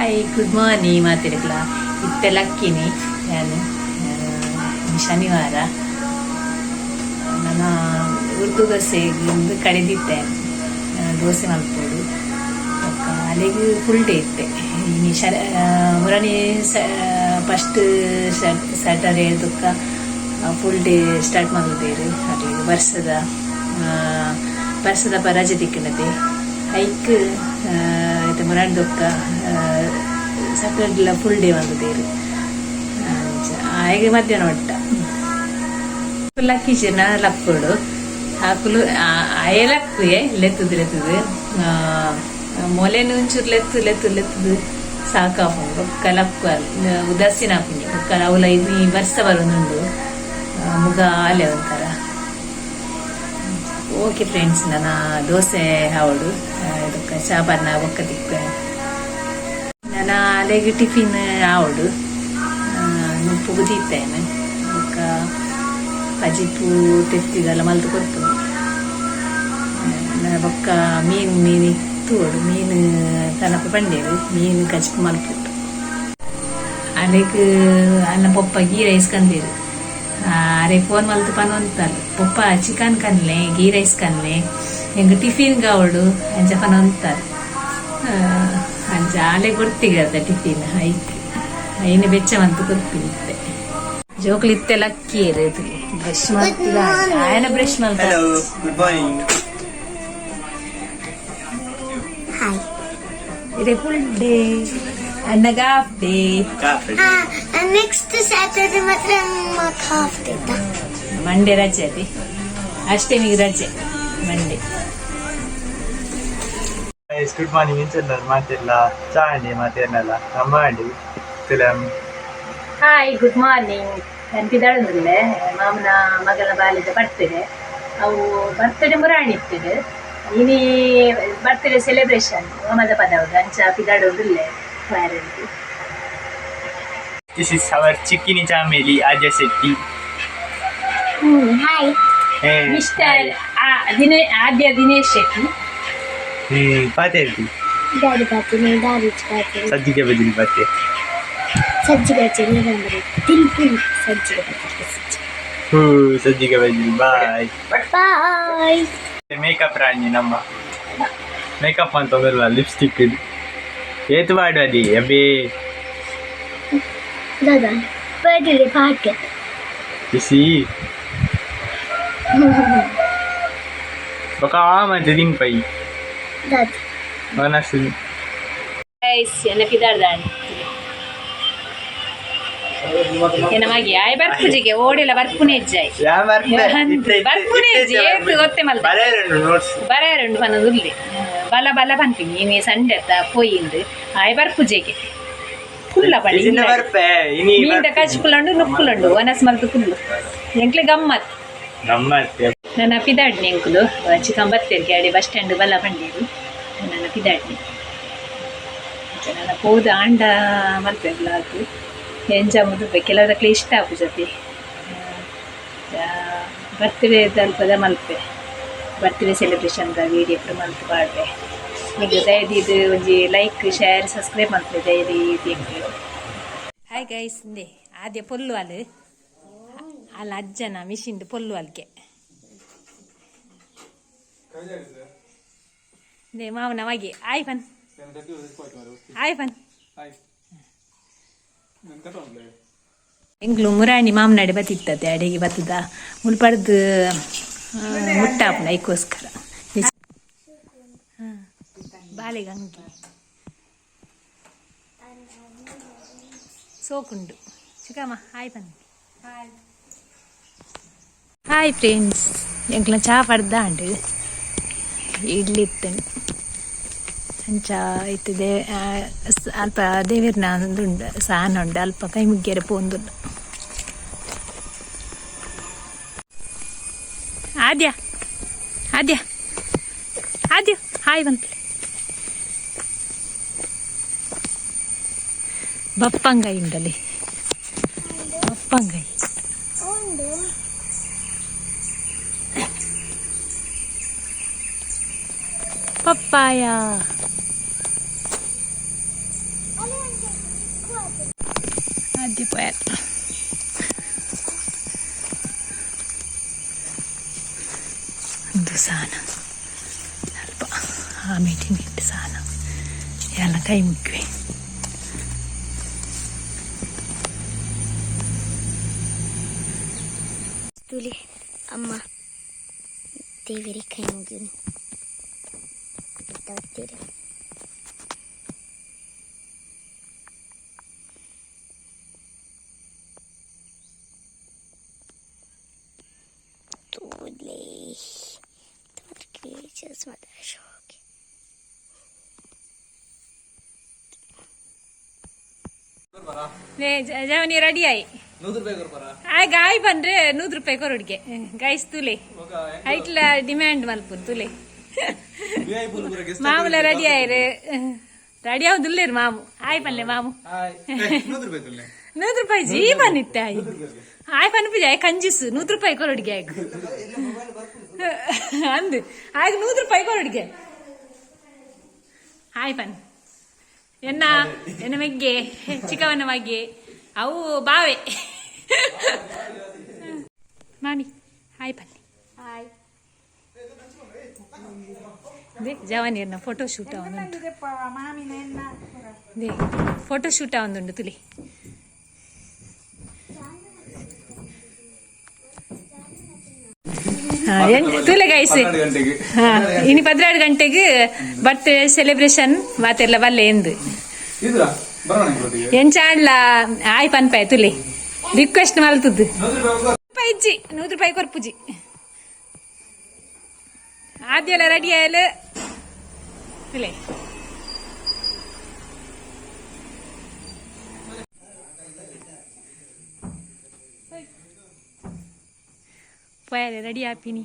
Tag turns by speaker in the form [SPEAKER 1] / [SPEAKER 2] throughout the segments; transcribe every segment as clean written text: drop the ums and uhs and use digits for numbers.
[SPEAKER 1] Hi good morning ಮಾತಿರಲ್ಲ ಇತ್ತೆಲ್ಲ ಅಕ್ಕಿನಿ ನಾನು ಶನಿವಾರ ನಾನು ಉರ್ದು ದೋಸೆ ಒಂದು ಕಡೆದಿದ್ದೆ ದೋಸೆ ಮಲ್ಪೋಡು ಅಲ್ಲಿಗೆ ಫುಲ್ ಡೇ ಇತ್ತೆ ಮುರಣಿ ಫಸ್ಟ್ ಸ್ಯಾಟರ್ಡೇ ದುಃಖ ಫುಲ್ ಡೇ ಸ್ಟಾರ್ಟ್ ಮಾಡಿದ್ದೇವೆ ಅಲ್ಲಿಗೆ ವರ್ಷದ ರಜೆ ತಿಕ್ಕಿನದೆ ಐಕ್ ಇದು ಮುರಣಿ ದುಃಖ ಸ್ಯಾಟರ್ಡೇ ಫುಲ್ ಡೇ ಬಂದಿದ್ದೇವೆ ಹಾಗೆ ಮಧ್ಯಾಹ್ನ ಒಟ್ಟ ಲಕ್ಕಿನ ಲಪ್ಪುಡು ಹಾಕಲು ಅಯಲಕ್ಕುಯೇ ಲೆತ್ತದು ಮೊಲೆನು ಒಂಚೂರು ಲೆತ್ತದು ಸಾಕಾಪುಂಡು ಒಕ್ಕ ಲಕ್ಕು ಉದಾಸೀನ ಹಾಪುಂಡು ಒಕ್ಕ ಅವಲ ಇದು ಈ ವರ್ಷ ಬರೋದುಂಡು ಮುಗ ಆಲೆ ಒಂಥರ ಓಕೆ ಫ್ರೆಂಡ್ಸ್ ನನ್ನ ದೋಸೆ ಹಾವಡು ಇದಕ್ಕೆ ಚಾಪರ್ನ ಒಕ್ಕ ತಿಕ್ಕ ನನ್ನ ಅಲೆಗೆ ಟಿಫಿನ್ ಆವಡು ನುಪ್ಪು ಕುದೀತೇನೆ ಒಕ್ಕ ಪಜಿಪು ತೆತ್ತಿಗೆಲ್ಲ ಮಲ್ತು ಕೊಟ್ಟು ಬೊಕ್ಕ ಮೀನು ತೂಡು ಮೀನು ತನಪ ಪಂಡೇರು ಮೀನು ಕಚ್ಕು ಮಲ್ಪುಟ್ಟು ಅದಕ್ಕೆ ಅನ್ನ ಪಪ್ಪ ಗೀ ರೈಸ್ ಕಂದಿರು ಅರೆ ಫೋನ್ ಮಲ್ತು ಪನ್ ಅಂತಾರೆ ಪಪ್ಪ ಚಿಕನ್ ಕನ್ಲೆ ಗೀ ರೈಸ್ ಕನ್ಲೆ ಹೆಂಗ ಟಿಫಿನ್ ಗಾವಡು ಅಂಚ ಪನ್ ಅಂತಾರೆ ಅಂಚ ಆಲೆ ಕೊಡ್ತಿಗದ ಟಿಫಿನ್ ಐಕ್ ಇನ್ನು ಬೆಚ್ಚ ಮಂತು ಕೊಡ್ತಿದ್ದೆ ಜೋಕ್ಲಿ ಇತ್ತೆಲ್ಲ ಅಕ್ಕಿ ಇರೋದು ಬ್ರಷ್ ಮಾಡ್ತಿಲ್ಲ ಆಯನ ಬ್ರಷ್ ಮಾಡ್ತಾರೆ ಇದೆ ಫುಲ್ ಡೇ ಅನ್ನಗ ಹಾಫ್ ಡೇ
[SPEAKER 2] ನೆಕ್ಸ್ಟ್ ಸ್ಯಾಟರ್ಡೆ ಮಾತ್ರ ಹಾಫ್ ಡೇ
[SPEAKER 1] ಮಂಡೇ ರಜೆ ಅದೇ ಅಷ್ಟಮಿಗೆ ರಜೆ ಮಂಡೇ
[SPEAKER 3] ಗುಡ್ ಮಾರ್ನಿಂಗ್ ಇಂಚಲ್ಲ ಮಾತಿಲ್ಲ ಚಾಂಡಿ ಮಾತೇನಲ್ಲ ಅಮ್ಮಾಡಿ ಫಿಲಂ
[SPEAKER 1] ಹಾಯ್ ಗುಡ್ ಮಾರ್ನಿಂಗ್ ನೆನಪಿದಾಳಂದ್ರಲ್ಲೇ ಮಾಮನ ಮಗಳ ಬಾಲ್ಯದ ಬರ್ತಡೆ ಅವು ಬರ್ತಡೆ ಮುರಾಣಿ ಇರ್ತದೆ ಇನಿ ಬರ್ತಡೆ ಸೆಲೆಬ್ರೇಷನ್ ಮಾಮದ ಪದವದು ಅಂಚ ಪಿದಾಡೋದಿಲ್ಲೇ ಕ್ಲಾರೆಂಟಿ
[SPEAKER 3] This is our Chikini Chameli Aja Setti.
[SPEAKER 2] Hi
[SPEAKER 1] mister Adya Dinesh Shetty
[SPEAKER 3] Pate di.
[SPEAKER 2] ದಾರಿ ಪಾತೀನಿ ದಾರಿ ಪಾತೀನಿ
[SPEAKER 3] Sajjige badil pate.
[SPEAKER 2] ಸಜ್ಜಿಗೆ ಹಚ್ಚಿ ಬಂದ್ರೆ ತಿಲ್ಪುಲ್ ಸಜ್ಜಿಗೆ
[SPEAKER 3] Sajjige badil. Bye.
[SPEAKER 2] ಬಾಯ್
[SPEAKER 3] Makeup rani namma. Makeup ಅಂತ ಬರಲ್ಲ ಲಿಪ್ಸ್ಟಿಕ್ ಏತು ಮಾಡದಿ ಅಬೇ
[SPEAKER 2] ದಾದಾ ಬರ್ತ್ಡೇ ಪಾರ್ಟಿ
[SPEAKER 3] ಕಿಸಿ ಬಕ ಮತ್ತೆ ರಿಂಗ್ ಪೈ
[SPEAKER 2] ದಾದಾ
[SPEAKER 3] ಮನಸ್ಸು
[SPEAKER 1] ಗೈಸ್ ನೆನಪಿದಾಡ್ದಾಣಿ ನಮಗೆ ಆಯ್ ಬರ್ಪುಜಿಗೆ ಓಡೆಲ್ಲ ಬರ್ಪುನೆ ಹೆಜ್ಜಾಯ್ ಬರ್ಪುನೆ ಹೆಜ್ಜೆ ಏತು ಗೊತ್ತೆ ಮಲ್ದ ಬರೆಯರುಂಡು ಪನ್ನದುರ್ಲಿ ಬಲ ಪನ್ಪಿನಿ ನೀನು ಸಂಡೆ ಅತ್ತ ಪೋಯಿಂದು ಆಯ್ ಬರ್ಪುಜೆಗೆ ಫುಲ್ಲ ಪಡಿ ಮೀಂದ ಕಚ್ಕುಲಂಡು ನುಕ್ಕುಲಂಡು ವನಸ್ ಮಲ್ತು ಫುಲ್ಲು ಎಂಕ್ಲೆ ಗಮ್ಮತ್ ನನ್ನ ಪಿದಾಡ್ನಿ ಎಂಕುಲು ಚಿಕನ್ ಬತ್ತೇರ್ಗೆ ಅಡಿ ಬಸ್ ಸ್ಟ್ಯಾಂಡ್ ಬಲ್ಲ ಪಂಡೇರು ನನ್ನ ಪಿದಾಡ್ನಿ ನನ್ನ ಪೋದ ಆಂಡ ಮಲ್ಪೆಲ್ಲ ಅದು ಎಂಜ ಮುದುವೆ ಕೆಲವದಕ್ಕೆ ಇಷ್ಟ ಆಗು ಜೊತೆ ಬರ್ತ್ಡೇ ಅಲ್ಪದ ಮಲ್ಪೆ ಬರ್ತ್ಡೇ ಸೆಲೆಬ್ರೇಷನ್ದ ವೀಡಿಯೋ ಮಲ್ತು ಪಾಡ್ರೆ ಈಗ ದಯದಿದ್ದು ಒಂಜಿ ಲೈಕ್ ಶೇರ್ ಸಬ್ಸ್ಕ್ರೈಬ್ ಮಾಡ್ತೇವೆ ದಯದಿ ಹಾಯ್ ಗೈಸ್ ಇಂದೆ ಆದ್ಯ ಪೊಲ್ಲು ಅಲ್ಲ ಅಜ್ಜನ ಮಿಷಿನ್ದು ಪೊಲ್ಲು ಅಲ್ಗೆ ಮಾವನ ಮಗೆ ಆಯ್ ಪನ್ ಎಂಗ್ಲು ಮುರಾಣಿ ಮಾಮನಾಡೆ ಬತ್ತಿತ್ತತೆ ಅಡಿಗೆ ಬತ್ತದ ಮುಲ್ಪಡ್ದು ಮುಟ್ಟಾಪುನ ಐಕೋಸ್ಕರ ಬಾಳೆಗಂಗಿ ಸೋಕುಂಡು ಚಿಕ್ಕಮ್ಮ ಹಾಯ್ ಬನ್ನಿ ಹಾಯ್ ಫ್ರೆಂಡ್ಸ್ ಎಂಕ್ಲ ಚಾ ಪಡ್ದಾಂಡು ಇಡ್ಲಿ ಇತ್ತೇನೆ ಅಂಚ ಇತ್ತದೆ ಅಲ್ಪ ದೇವಿರ್ನ ಉಂಡು ಸಾನ ಉಂಡು ಅಲ್ಪ ಕೈ ಮುಗ್ಗೆರೆ ಪೋಂದುಲ್ಲ ಆದ್ಯ ಆದ್ಯ ಆದ್ಯ ಹಾಯ್ ಬಂತ್ಲೆ ಬಪ್ಪಂಗೈ ಉಂಡಲ್ಲಿ ಬಪ್ಪಂಗೈ ಪಪ್ಪಾಯ ಸ್ಕ್ವೇರ್. ಒಂದು ಸಾನ ಸ್ವಲ್ಪ ಆ ಮೀಟಿಂಗ್ ಇಟ್ಟು ಸಾನ ಎಲ್ಲ ಕೈ ಮುಗ್ವಿ.
[SPEAKER 2] ತುಲಿ ಅಮ್ಮ ದೇವರಿ ಕೈ ಮುಗಿನಿ ತರ್ತೀರಿ. ತುಲಿ creatures mother shock.
[SPEAKER 1] ಜವನಿ ರೆಡಿ ಆಯಿ ಗಾಯಿ ಬಂದ್ರೆ 100 ರೂಪಾಯಿ ಕೊರಡಿಗೆ ಗೈಸ್ ತುಲೆ ಐಟ್ಲ ಡಿಮ್ಯಾಂಡ್ ಮಲ್ಪುನ್ ತುಲೆ ಮಾಮೂಲ ರೆಡಿ ಆಯ್ರೆ ರೆಡಿ ಆಗುದಿಲ್ಲೇರು ಮಾಮು ಆಯ್ ಪಲ್ಲೆ ಮಾಮು 100 ರೂಪಾಯಿ ಜೀ ಬನ್ನಿತ್ತೆ ಆಯ್ ಆಯ್ ಪನ್ಪುಜ ಆಯ್ ಕಂಜಿಸು 100 ರೂಪಾಯಿ ಕೊರಡಿಗೆ ಆಯ್ತು ಅಂದು ಆಯ್ತು 100 ರೂಪಾಯಿ ಕೊರಡಿಗೆ ಆಯ್ ಪನ್ ಎನ್ನ ಮೆಗ್ಗೆ ಚಿಕ್ಕವನ ಮಗೆ ಅವು ಬಾವೆ ಮಾಮಿ ಹಾಯ್ ಬನ್ನಿ
[SPEAKER 2] ಹಾಯ್
[SPEAKER 1] ಜವಾನಿಯರ್ನ ಫೋಟೋ ಶೂಟ್ ಆವೊಂದುಂಟು ಫೋಟೋ ಶೂಟ್ ಆವೊಂದುಂಡು ತುಲಿ ತುಲೆ ಗೈಸ್ ಇನ್ನು 12 ಗಂಟೆಗೆ ಬರ್ತ್ಡೇ ಸೆಲೆಬ್ರೇಷನ್ ಮಾತೆಲ್ಲ ಬಲ್ಲೆ ಎಂದು ಎಂಚಾಡ್ಲ ಆಯ್ ಪನ್ಪಾಯ್ ತುಲೆ ರಿಕ್ವೆಸ್ಟ್ ಮಲ್ತದ್ದು 100 ರೂಪಾಯಿ ಕೊರ್ಪುಜಿ ಆದ್ಯೆಲ್ಲ ರೆಡಿ ಆಯಲು ತುಲೆ പോയാലേ ready ആപ്പിനി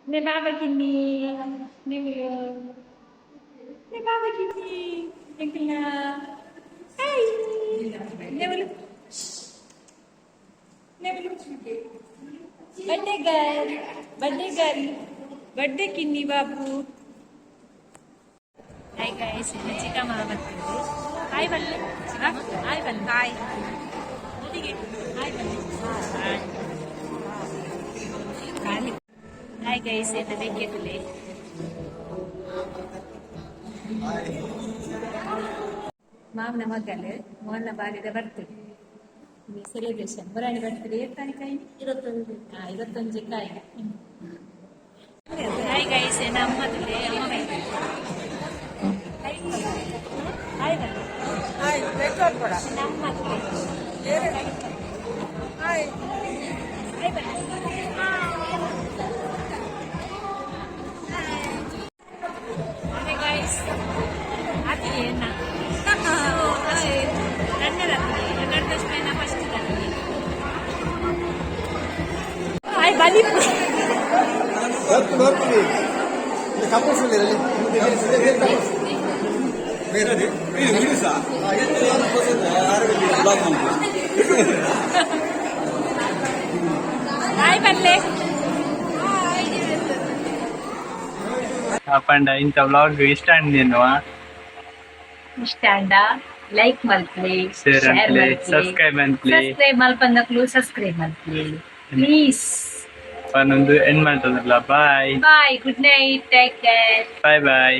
[SPEAKER 1] Ne baba gini, ne bulu, ne baba gini, ne kena, hey, ne bulu, birthday ಕಿನ್ನಿ ಬಾಬು. ಹಾಯ್ ಗೈಸ್, ಇನ್ನು ಚಿಕ್ಕಮ್ಮ ಬರ್ತೀವಿ. ಹಾಯ್ ಬಲ್ಲೆ, ಹಾಯ್ ಬಲ್ಲೆ, ಹಾಯ್ ಹಾಯ್ ಗೈಸ್, ಎಲ್ಲ ಬೇಕಿರಲಿ. ಮಾವನ ಮಗಲು ಮೋಹನ ಬಾರಿದ ಬರ್ತದೆ ಸೆಲೆಬ್ರೇಷನ್ ಬರಾಣಿ ಬರ್ತದೆ. ಏರ್ತಾನೆ ಕಾಯಿ 21 ಕಾಯಿ. ಹಾಯ್ ಗೈಸ್, ನಮ್ಮದಲ್ಲಿ
[SPEAKER 3] ಪಂಡ ಇಂಥ ವ್ಲಾಗ್ ಇಷ್ಟ ಅಂದೇನುವಾ?
[SPEAKER 1] ಇಷ್ಟ ಅಂಡ ಲೈಕ್ ಮಲ್ಪಲೆ,
[SPEAKER 3] ಶೇರ್ ಅಂತ್ಲೆ, ಸಬ್ಸ್ಕ್ರೈಬ್
[SPEAKER 1] ಮಲ್ಪಂದಕ್ಲು ಸಬ್ಸ್ಕ್ರೈಬ್ ಮಲ್ಪಲೆ ಪ್ಲೀಸ್.
[SPEAKER 3] ಪನ್ನೊಂದು ಎಂಡ್ ಮಾಡ್ತದಲ್ಲ. Bye
[SPEAKER 1] bye, good night, take care,
[SPEAKER 3] bye ಬಾಯ್.